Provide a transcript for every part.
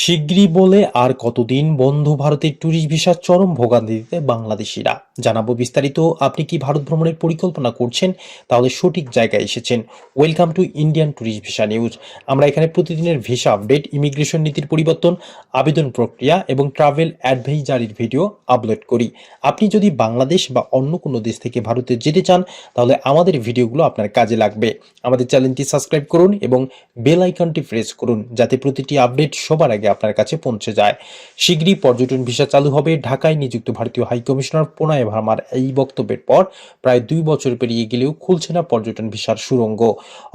শিগগিরই বলে আর কতদিন বন্ধ ভারতের ট্যুরিস্ট ভিসার চরম ভোগান্তিতে বাংলাদেশিরা। জানাবো বিস্তারিত। আপনি কি ভারত ভ্রমণের পরিকল্পনা করছেন? তাহলে সঠিক জায়গায় এসেছেন। Welcome to Indian tourist visa news. আমরা এখানে প্রতিদিনের ভিসা আপডেট, ইমিগ্রেশন নীতির পরিবর্তন, আবেদন প্রক্রিয়া এবং ট্রাভেল অ্যাডভাইজারির ভিডিও আপলোড করি। আপনি যদি বাংলাদেশ বা অন্য কোনো দেশ থেকে ভারতে যেতে চান তাহলে আমাদের ভিডিওগুলো আপনার কাজে লাগবে। আমাদের চ্যানেলটি সাবস্ক্রাইব করুন এবং বেল আইকনটি প্রেস করুন যাতে প্রতিটি আপডেট সবার আগে আপনার কাছে পৌঁছে যায়। শীঘ্রই পর্যটন ভিসা চালু হবে। ঢাকায় নিযুক্ত ভারতীয় হাইকমিশনার প্রণয় ভার্মার এই বক্তব্যের পর প্রায় 2 বছর পেরিয়ে গেলেও খুলছে না পর্যটন ভিসার সুড়ঙ্গ।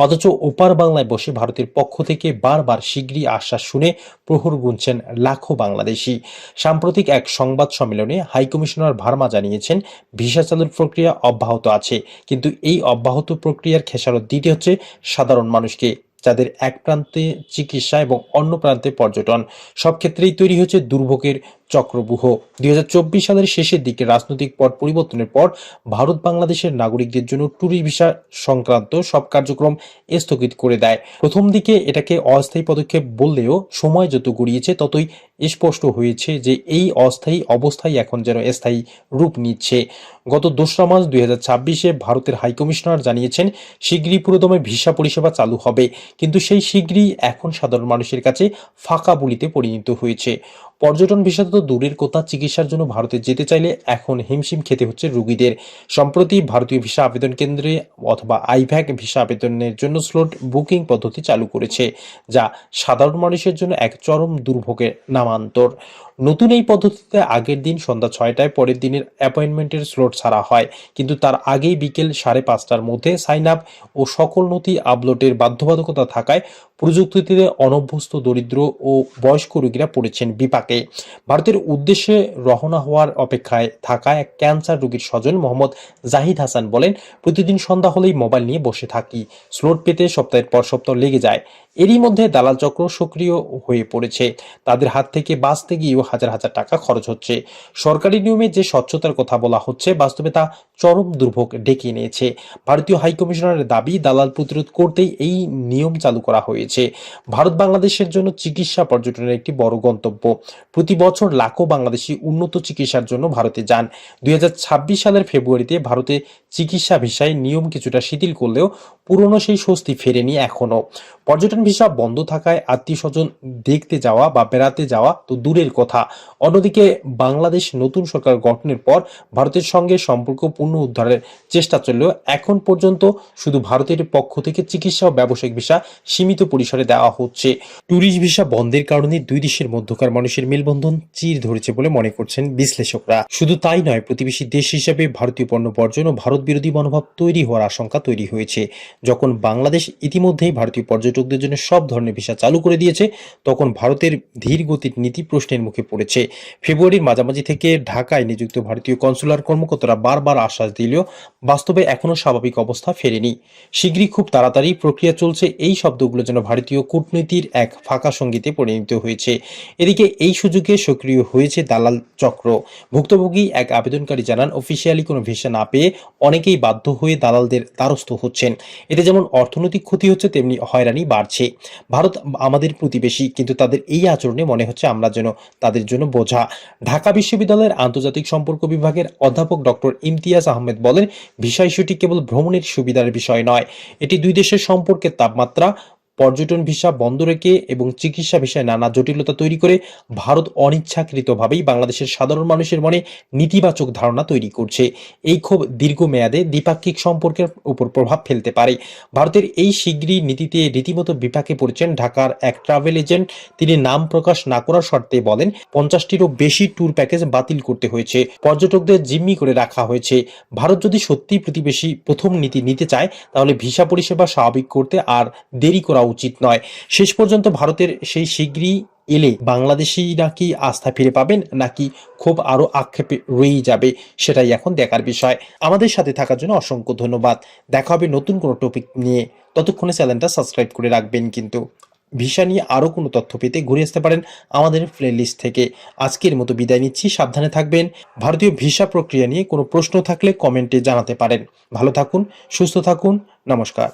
অথচ ওপার বাংলায় বসে ভারতের পক্ষ থেকে বারবার শীঘ্রই আশ্বাস শুনে প্রহর গুনছেন লাখো বাংলাদেশি। সাম্প্রতিক এক সংবাদ সম্মেলনে হাইকমিশনার ভার্মা জানিয়েছেন, ভিসা চালুর প্রক্রিয়া অব্যাহত আছে, কিন্তু এই অব্যাহত প্রক্রিয়ার খেসারত দিতে হচ্ছে সাধারণ মানুষকে, যাদের এক প্রান্তে চিকিৎসা এবং অন্য প্রান্তে পর্যটন। সব ক্ষেত্রেই তৈরি হচ্ছে দুর্ভোগের চক্রব্যূহ। 2024 সালের শেষের দিকে রাজনৈতিক পট পরিবর্তনের পর ভারত বাংলাদেশের নাগরিকদের জন্য ট্যুরিস্ট ভিসা সংক্রান্ত সব কার্যক্রম স্থগিত করে দেয়। প্রথম দিকে এটাকে অস্থায়ী পদক্ষেপ বললেও সময় যত গড়িয়েছে ততই স্পষ্ট হয়েছে যে এই অস্থায়ী অবস্থায় এখন যেন স্থায়ী রূপ নিচ্ছে। গত 2রা মার্চ 2026-এ ভারতের হাইকমিশনার জানিয়েছেন, শীঘ্রই পুরোদমে ভিসা পরিষেবা চালু হবে, কিন্তু সেই শীঘ্রই এখন সাধারণ মানুষের কাছে ফাঁকা বুলিতে পরিণত হয়েছে। পর্যটন ভিসা তো দূরের কথা, চিকিৎসার জন্য ভারতে যেতে চাইলে এখন হিমশিম খেতে হচ্ছে রোগীদের। সম্প্রতি ভারতীয় ভিসা আবেদন কেন্দ্রে অথবা আইভ্যাক ভিসা আবেদনের জন্য স্লট বুকিং পদ্ধতি চালু করেছে, যা সাধারণ মানুষের জন্য এক চরম দুর্ভোগের নামান্তর। নতুন এই পদ্ধতিতে আগের দিন সন্ধ্যা 6টায় পরের দিনের অ্যাপয়েন্টমেন্টের স্লট ছাড়া হয়, কিন্তু তার আগেই বিকেল 5:30টার মধ্যে সাইন আপ ও সকল নথি আপলোডের বাধ্যবাধকতা থাকায় প্রযুক্তিতে অনভ্যস্ত দরিদ্র ও বয়স্ক রোগীরা পড়েছেন বিপাকে। ভারতের উদ্দেশ্যে রওনা হওয়ার অপেক্ষায় থাকা এক ক্যান্সার রোগীর স্বজন মোহাম্মদ জাহিদ হাসান বলেন, প্রতিদিন সন্ধ্যা হলেই মোবাইল নিয়ে বসে থাকি, স্লট পেতে সপ্তাহের পর সপ্তাহ লেগে যায়। এরই মধ্যে দালাল চক্র সক্রিয় হয়ে পড়েছে। তাদের হাত থেকে বাঁচতে গিয়েও হাজার হাজার টাকা খরচ হচ্ছে। সরকারি নিয়মে যে স্বচ্ছতার কথা বলা হচ্ছে, বাস্তবে তা চরম দুর্ভোগ ডেকে এনেছে। ভারতীয় হাইকমিশনারের দাবি, দালাল প্রতিরোধ করতেই এই নিয়ম চালু করা হয়েছে। ভারত বাংলাদেশের জন্য চিকিৎসা পর্যটনের একটি বড় গন্তব্য। প্রতি বছর লাখো বাংলাদেশি উন্নত চিকিৎসার জন্য ভারতে যান। 2026 সালের ফেব্রুয়ারিতে ভারতে চিকিৎসা ভিসায় নিয়ম কিছুটা শিথিল করলেও পুরনো সেই স্বস্তি ফেরেনি এখনো। পর্যটন ভিসা বন্ধ থাকায় আত্মীয় স্বজন দেখতে যাওয়া বা বেড়াতে যাওয়া তো দূরের কথা। অন্যদিকে বাংলাদেশ নতুন সরকার গঠনের পর ভারতের সঙ্গে সম্পর্ক পুনরুদ্ধারের চেষ্টা চললেও এখন পর্যন্ত শুধু ভারতের পক্ষ থেকে চিকিৎসা ও ব্যবসায়িক ভিসা সীমিত পরিসরে দেওয়া হচ্ছে। ট্যুরিস্ট ভিসা বন্ধের কারণে দুই দেশের মধ্যকার মানুষের মেলবন্ধন চির ধরেছে বলে মনে করছেন বিশ্লেষকরা। শুধু তাই নয়, প্রতিবেশী দেশ হিসেবে ভারতীয় পণ্য বর্জন ও ভারত বিরোধী মনোভাব তৈরি হওয়ার আশঙ্কা তৈরি হয়েছে। যখন বাংলাদেশ ইতিমধ্যেই ভারতীয় পর্যটকদের জন্য সব ধরনের ভিসা চালু করে দিয়েছে, তখন ভারতের ধীর গতির নীতি প্রশ্নের মুখে পড়েছে। ফেব্রুয়ারির মাঝামাঝি থেকে ঢাকায় নিযুক্ত ভারতীয় কনসুলার কর্মকর্তারা বারবার আশ্বাস দিলেও বাস্তবে এখনো স্বাভাবিক অবস্থা ফেরেনি। শীঘ্রই, খুব তাড়াতাড়ি প্রক্রিয়া চলছে, এই শব্দগুলো যেন ভারতীয় কূটনীতির এক ফাঁকা সঙ্গীতে পরিণত হয়েছে। এদিকে এই সুযোগে সক্রিয় হয়েছে দালাল চক্র। ভুক্তভোগী এক আবেদনকারী জানান, অফিসিয়ালি কোনো ভিসা না পেয়ে অনেকেই বাধ্য হয়ে দালালদের দ্বারস্থ হচ্ছেন। এতে যেমন অর্থনৈতিক ক্ষতি হচ্ছে, তেমনি হয়রানি বাড়ছে। ভারত আমাদের প্রতিবেশী, কিন্তু তাদের এই আচরণে মনে হচ্ছে আমরা যেন তাদের জন্য বোঝা। ঢাকা বিশ্ববিদ্যালয়ের আন্তর্জাতিক সম্পর্ক বিভাগের অধ্যাপক ডক্টর ইমতিয়াজ আহমেদ বলেন, ভিসা ইস্যুটি কেবল ভ্রমণের সুবিধার বিষয় নয়, এটি দুই দেশের সম্পর্কের তাপমাত্রা। পর্যটন ভিসা বন্ধ রেখে এবং চিকিৎসা ভিসায় নানা জটিলতা তৈরি করে ভারত অনিচ্ছাকৃতভাবেই বাংলাদেশের সাধারণ মানুষের মনে নেতিবাচক ধারণা তৈরি করছে। এই ক্ষোভ দীর্ঘমেয়াদে দ্বিপাক্ষিক সম্পর্কের উপর প্রভাব ফেলতে পারে। ভারতের এই শীঘ্রই নীতিতে রীতিমতো বিপাকে পড়েছেন ঢাকার এক ট্রাভেল এজেন্ট। তিনি নাম প্রকাশ না করার শর্তে বলেন, 50টিরও বেশি ট্যুর প্যাকেজ বাতিল করতে হয়েছে, পর্যটকদের জিম্মি করে রাখা হয়েছে। ভারত যদি সত্যি প্রতিবেশী প্রথম নীতি নিতে চায়, তাহলে ভিসা পরিষেবা স্বাভাবিক করতে আর দেরি করা উচিত নয়। শেষ পর্যন্ত ভারতের সেই শীঘ্রই এলে বাংলাদেশিরা কি আস্থা ফিরে পাবেন, নাকি খুব আরো আক্ষেপে রয়েই যাবে, সেটাই এখন দেখার বিষয়। আমাদের সাথে থাকার জন্য অসংখ্য ধন্যবাদ। দেখা হবে নতুন কোনো টপিক নিয়ে। ততক্ষণে চ্যানেলটা সাবস্ক্রাইব করে রাখবেন কিন্তু। ভিসা নিয়ে আরও কোনো তথ্য পেতে ঘুরে আসতে পারেন আমাদের প্লেলিস্ট থেকে। আজকের মতো বিদায় নিচ্ছি, সাবধানে থাকবেন। ভারতীয় ভিসা প্রক্রিয়া নিয়ে কোনো প্রশ্ন থাকলে কমেন্টে জানাতে পারেন। ভালো থাকুন, সুস্থ থাকুন, নমস্কার।